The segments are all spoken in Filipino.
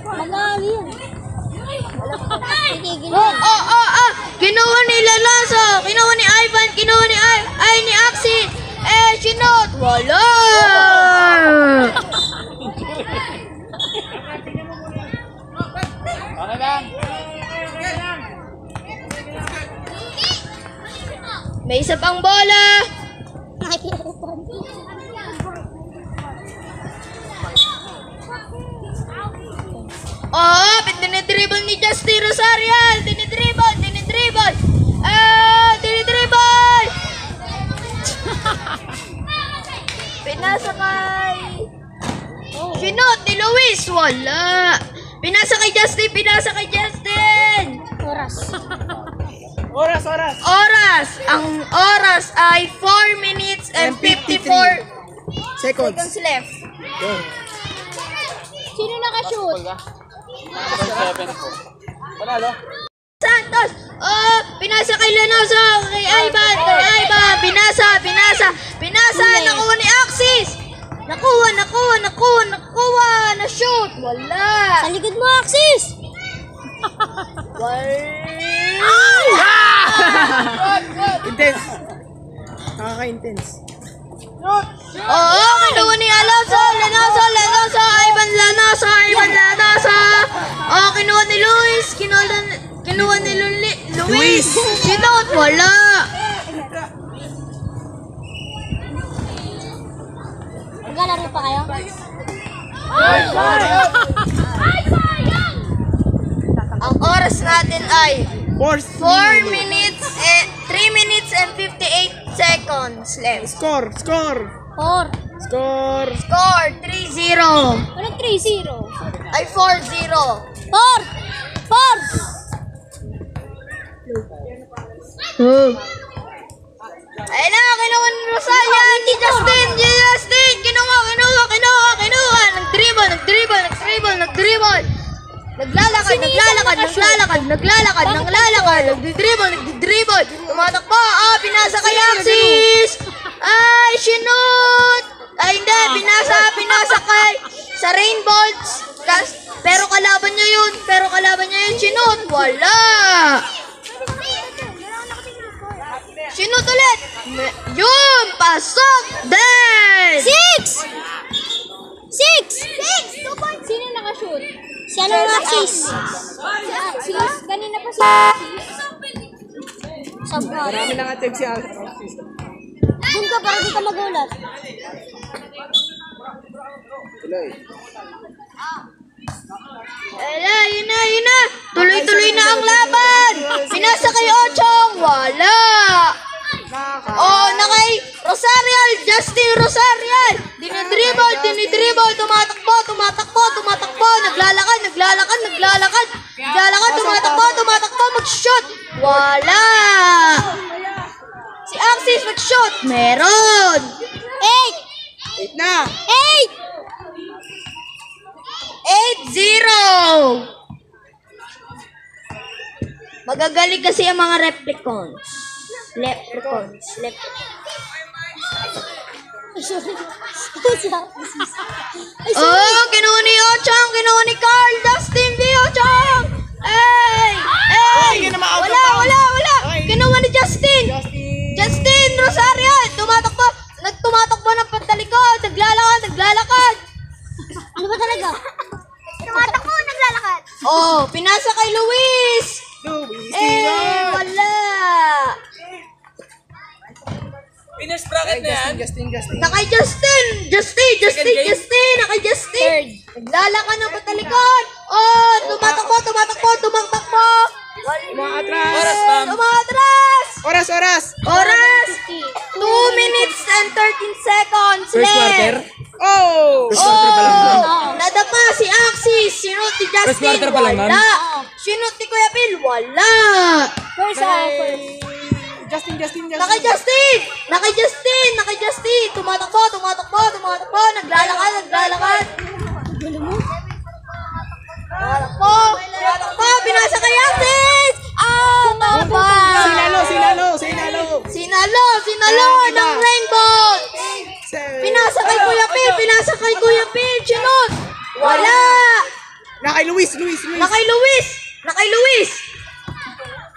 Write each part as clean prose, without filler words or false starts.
Malalim. Kinuha ni Lalaso, kinuha ni Ivan, kinuha ni ni Axie. Sinot. Wala. May isa pang bola. Dinidribble ni Justin Rosarial. Dinidribble. Dinidribble. Pinasa kay Sinot ni Luis. Wala. Pinasa kay Justin. Oras. Ang oras ay 4 minutes and 54 seconds left. Sino nakashoot? Santos. Pinasa kay Lenoso, kay Ivan. Pinasa. Nakuha ni Axis. Nakuha. Na-shoot. Wala. Sa likod mo, Axis! Intense. Nakaka-intense. Kinuha ni Alonso. Lenoso. Ivan Lenoso. Kinuha ni Luis. Kinuha ni Luis. Sinot. Wala. Maglalaro pa kayo? Ang oras natin ay 4 minutes, 3 minutes and 58 seconds left. Score. 4. Score. Score 3-0. Walang 3-0. Ay 4-0. 4. Ayun na, kinuha ni Rosalia. Ni Justin. Kinuha. Nag-dribble. Naglalakad. Nagdidribble. Tumatakbo. Pinasa kay Axis. Ay, sinut. Ay, hindi. Pinasa kay sa Rainbolts. Pero kalaban niya yun. Sinut. Wala. Sinut ulit. Yun. Pasok. Then. 6! Sino nakashoot? Si ano ang Axis? Si Axis? Kanina pa si Axis. Sabay. Marami nang attempt si Axis. Doon ka para di ka magulat. Yun na. Tuloy-tuloy na ang laban. Pinasa kay Ochong. Wala. Na kay Rosarial. Justin Rosarial. Dinidribble. Tumatakbo. Naglalakad. Tumatakbo. Mag-shoot. Wala. Si Axis mag-shoot. Meron. 8 na. 8-0. Magagaling kasi ang mga replicons. Kinuha ni Ochong, kinuha ni Carl, Dustin V. Ochong! Wala! Kinuha ni Justin Rosario! Tumatakbo ng patalikod, naglalakad! Ano ba talaga? Tumatakbo, naglalakad! Pinasa kay Luis! Wala! Finish bracket na yan. Justin. Nakay Justin! Nakay Justin! Naglalakad ng patalikod! Tumatakbo! Umaatras. Oras! 2 minutes and 13 seconds First quarter. left! First quarter pa lang. Nadapa si Axis! Sinut ni Justin! First quarter pa lang, ma'am? Wala! Sinut ni Kuya Bill! Wala! First. Justin. Nakay Justin! Tumatakbo! Naglalakad! Tumatakbo! Pinasa kay Axis! Tama! Sinalo ng Rainbow! Pinasa kay Kuya Kuya Pil, pinasa kay Kuya Pil, sinot. Wala. Na kay Luis. Na kay Luis.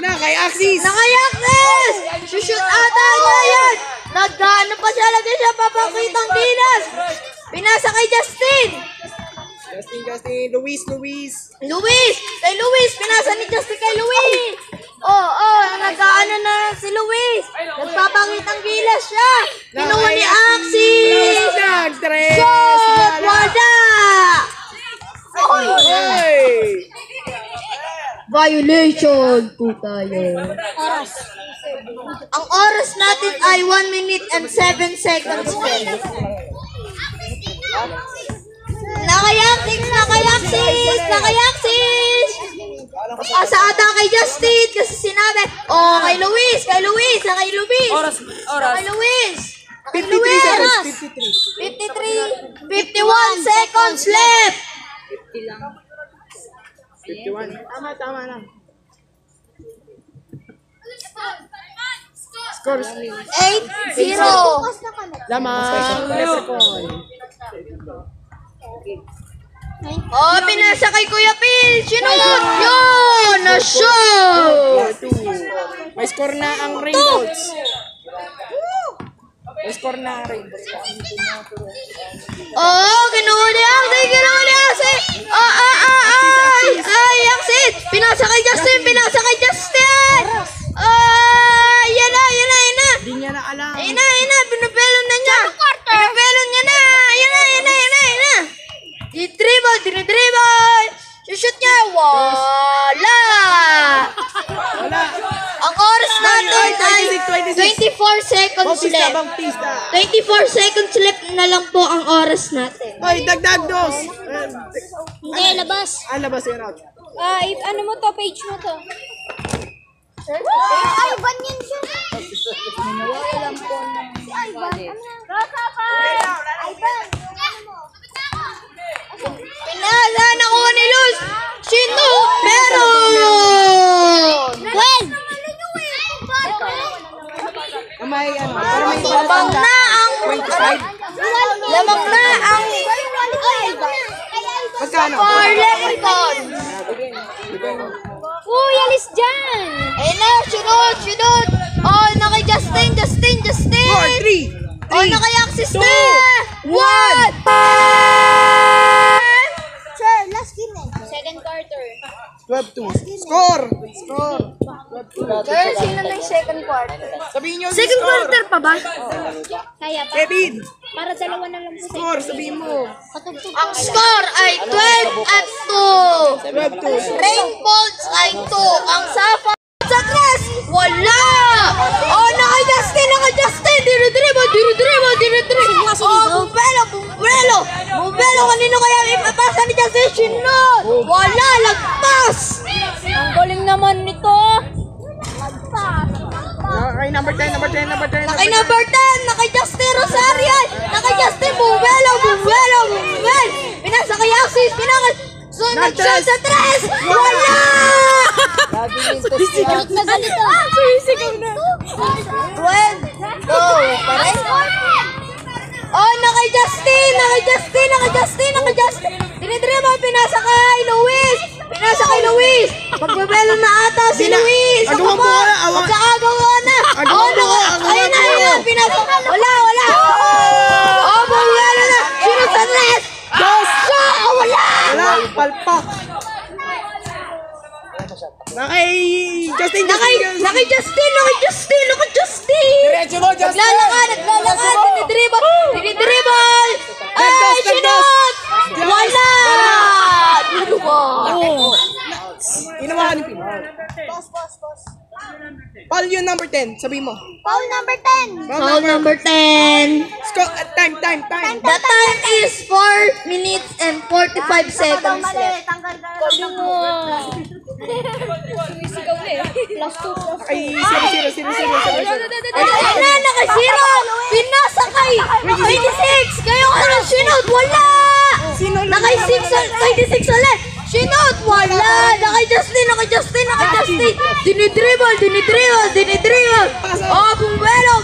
Na kay Axis. Na kay Agnes. Shoot ata niya yan. Nagano pa siya, lagi siya papakitang gilas. Pinasa kay Justin. Justin. Luis. Kay Luis, pinasa ni Justin kay Luis. Nag-ano na si Luis. Nagpapangitang gilas siya. Kinuha ni Axis. Tres. Shot! Wala! Hey. Violation po tayo. Ang oras natin ay 1 minute and 7 seconds. Nakayaksis! Asa ata kay Justin kasi sinabi, kay Luis. Oras. Kay Luis. 53 seconds. 51 seconds left. 51. Tama lang. Score. 8-0. Lamang. Pinasa kay Kuya Pil. Sinunod yun. Na-shoot. May score na ang Rainbows. May score na ang Rainbows. Kinuha ni Axie. Ay, Axie. Pinasa kay Justin. Yan na. Hindi niya na alam. Ayun na. Pinapelon na niya. Pinapelon niya na. Ayun na. Dinidribble. Shoot niya. Wala. Ang oras natin ay 24 seconds left. Bautista. 24 seconds left na lang po ang oras natin. Hoy, dagdag dos. Hindi, labas. Labas yun out. Ano mo to? Page mo to. Ay, banyan siya. Pinala, nakuha ni Luz. Sino? Meron! 12! May Lamang na ang... 25. Lamang na ang... Magkano? For Lemon. Uy, alis dyan! Ayun na, sunod. Nakay Justin. 4, 3. Nakay Axis na. 1. Sir, last game eh. Second quarter. 12-2. Score. Sir, sino na yung second quarter? Sabihin nyo Second quarter pa ba? Kaya pa. Kevin. Para dalawa na lang po sa Score. Sabihin mo. Ang score ay 12-2. 12-2. Rainbolts ay 2. Ang Safa sa tres, wala! Nakay Justin! Dinidribble! Bumbelo! Kanino kaya ipapasa ni Justin? Sinod! Wala! Lagpas! Ang galing naman nito. Kay number 10. Nakay number 10! Nakay Justin Rosario! Nakay Justin! Bumbelo! Pinasa kay Axis! Nag-shot sa tres! Wala! Galit na ganito. Sumisigaw na. 12. Go. Pares. Nakay Justin. Dinidribble. Pinasa kay Luis. Pagbabelo na ata si Luis. Agawan mo ka. Magkaagawa na. Ayun na. Pinasa. Wala. Pagbabelo na. Sino sa tres? Wala. Palpak. Nakay Justin. Nakay Justin. Diretso mo, Justin! Naglalakad. Dinidribble. Ay, sinot. Wala. Ginawa ka ni Pin. Paul yun number 10. Sabihin mo. Foul number 10. Foul number 10. Score. Time. The time is 4 minutes and 45 seconds left. Galing mo. Sumisigaw na eh. Plus 2. Ay, 0. Ayun na, naka-zero. Pinasa kay 26. Kayo ka ng sinod. Wala. Nakay 26 ulit. Sinod. Wala. Nakay Justin. Dinidribble.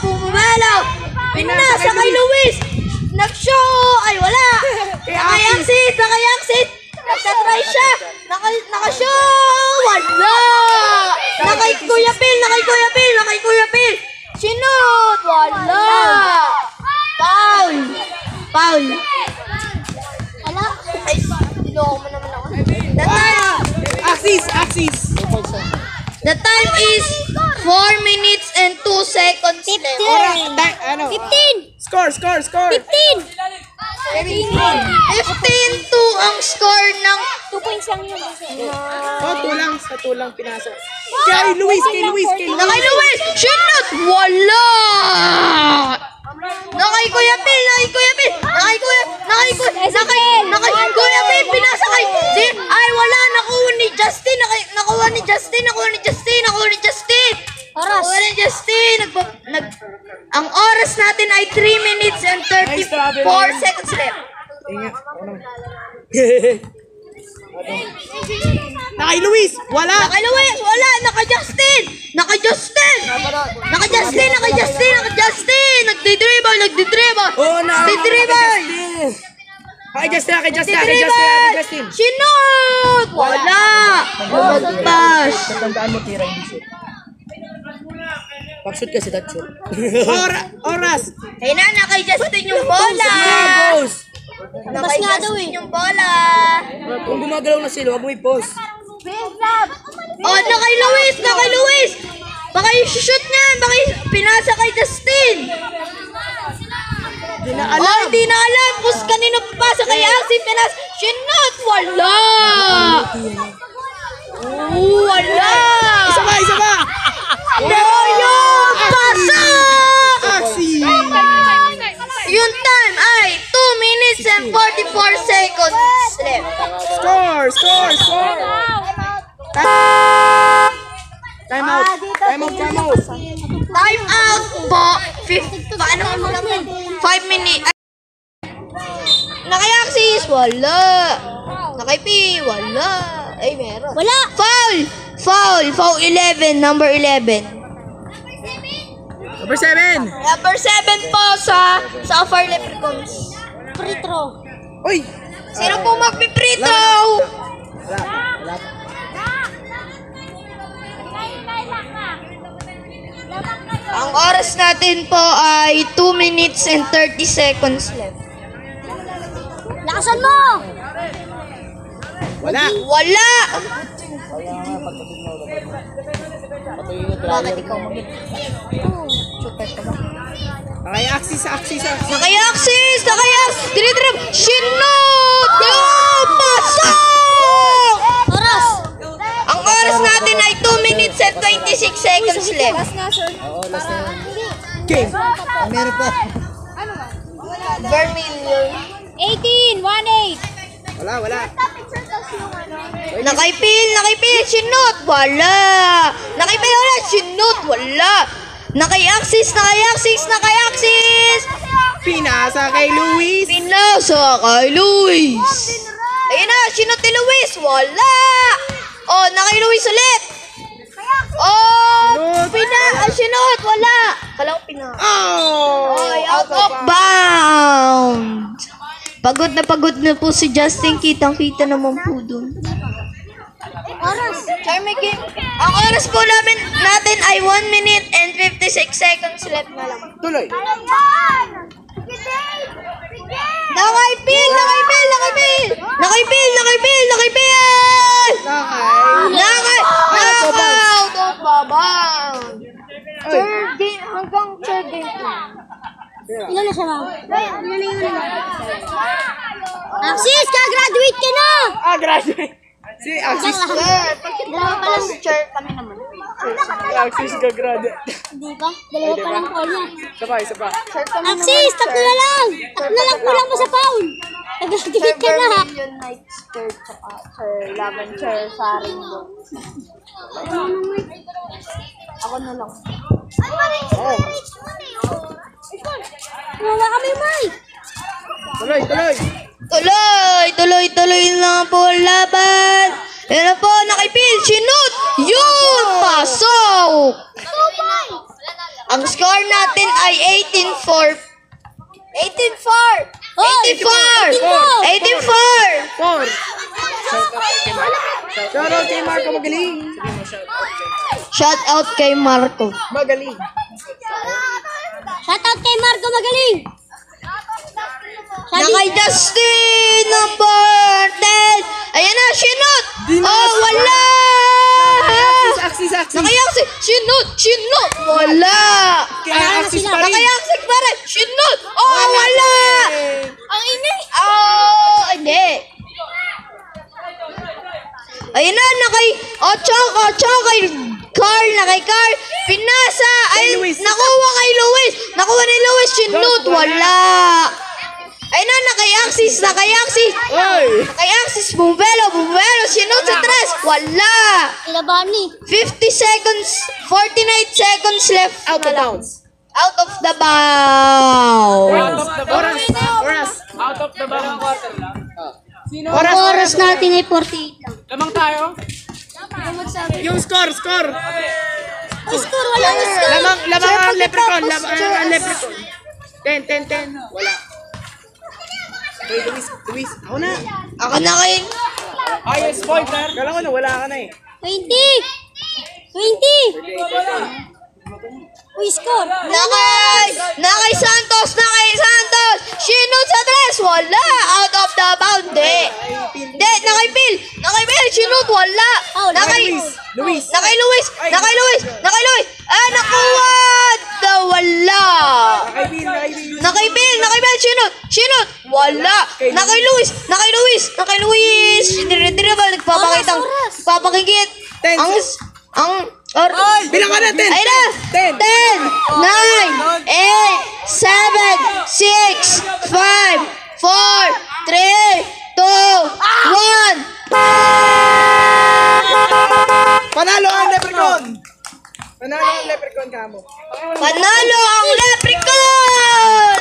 Bumbelo. Pinasa kay Luis. Nag-show! Ay, wala! Nakayaksis! Nakayaksis! Nagtatry siya! Naka-show! Wala! Nakay Kuya Phil! Nakay Kuya Phil! Nakay Kuya Phil! Sinut! Wala! Foul! Foul! Wala. Ay, niloko mo naman ako. The time, Axis. the time is 4 minutes and 2 seconds left. Ano? 15. Score. 15. 15-2 ang score ng 2 points lang yun kasi. Oh, tulang pinasa. Kay Luis. Nakay Luis! Shoot! Wala! Nakay Kuya Phil! Nakay Kuya Phil! Pinasa kay... Ay, wala! Nakuha ni Justin! Nakuha ni Justin! Oras. Ang oras natin ay 3 minutes and 34 seconds left. Nakay Luis. Wala. Nakay Luis! Wala! Nakay Justin! Nagdidribble! Oh, na. Nagdidribble! Kay Justin. Sinut! Wala! Lumagpas! Tandaan mo tira hindi shoot. Pag-shoot kasi that shoot. Oras. Kaya na kay Justin yung bola! Boss. Nakay Justin yung bola! Kung gumagalaw na sila, wag mo i-post. Oh, nakay Luis! Baka i-shoot niyan! Baka pinasa kay Justin! Hindi na Oh, hindi na alam kung kanino papasa kay Axie Pinas. Sinut! Wala! Wala! Isa ba? Doyo! Pasok! Axie. Yung time ay 2 minutes and 44 seconds left. Score. Time out. Time out po. 5 minutes. Nakay Axis, wala. Nakay P, wala. Ay, meron. Wala. Foul 11, number 11. Number 7. Number 7 po sa Far Leprechauns. Free throw. Uy. Sino po magpi-free throw? Wala. Ang oras natin po ay 2 minutes and 30 seconds left. Lakasan mo. Wala. Wala! Bakit ikaw shooter ka ba? Kay Axis. Nakay-axis! Dinitrip! Sinut! Yung pasok! Oras. Ang oras natin ay 2 minutes and 26 seconds left. Last na, sir. Game. Meron pa. Vermilion. 18. 1-8. Wala. Nakay-pil! Sinut! Wala! Nakay-pil ulit! Sinut! Wala! Nakay-axis! Pinasa kay Luis. Pinasa kay Luis! Ayun na! Sinut ni Luis! Wala! Oh, nakay-Luis ulit! Oh! Sinut! Wala! Kala ko pinasa. Oh! Ay, out of bound! Pagod na po si Justin. Kitang-kita naman po dun. Oras. Ang oras po natin ay 1 minute and 56 seconds left na lang. Tuloy. Nakay-pil! Out of bound! Third game, hanggang third game po. Ilan na siya, ma'am? Axis, ka-graduate ka na! Graduate. Si Axis. Dalawa pa lang. Chair kami naman. Axis gagraduate. Hindi ba? Dalawa pa lang call niya. Isa pa. Axis, tatlo na lang! Tatlo na lang kulang mo sa foul! Ka-graduate ka na! Vermilion Knights, Sir Laban, Sir Saringo. Ako na lang. Wala kami, Mike! Tuloy. Na po laban. Yan na po, nakipil, sinut. Yun, pasok. Ang score natin ay 18-4. 18-4. Oh, 4. 18-4. Shoutout kay Marco magaling. Shout out kay Marco. Magaling. Shoutout kay Marco Magaling. Nakay Justin, number 10. Ayan na, sinot. Oh, wala. Axis. Nakayaksik. Sinot. Wala. Axis pa rin. Nakayaksik pa rin. Sinot. Oh, wala. Ang ini. Oh, hindi. Ayun na, nakay Ocho kay Carl, pinasa, ay, Luis. nakuha kay Luis, nakuha ni Luis, sinut, wala. Ayun na, nakay Axis, Oy. Bumelo, sinut sa tres, wala. Labani. 49 seconds left. Out of bounds. Out of the bounds. Out of the ball. Quarter lang. Ang oras natin ay 48 lang. Lamang tayo. Yung score. Score, walang score. Lamang ang leprechaun. Lamang ang leprechaun. 10. Wala. Okay, Luis. Ako na. Ako na kay Highest pointer. Kala ko na, wala ka na eh. 20. Uy, score. Nakay Santos. Sinut sa tres, wala. Out of the bound, Hindi, nakay Bill, sinut, wala. Nakay Luis. Luis. Ah, nakuha. Wala. Nakay Bill. Nakay Bill, sinut, wala. Nakay Luis. Nagpapakingit. Bilang ka na, 10. Ay na! 10. 10, 9, 8, 7, 6, 5, 4, 3, 2, 1. Panalo ang leprechaun. Kamo. Panalo ang Leprechaun!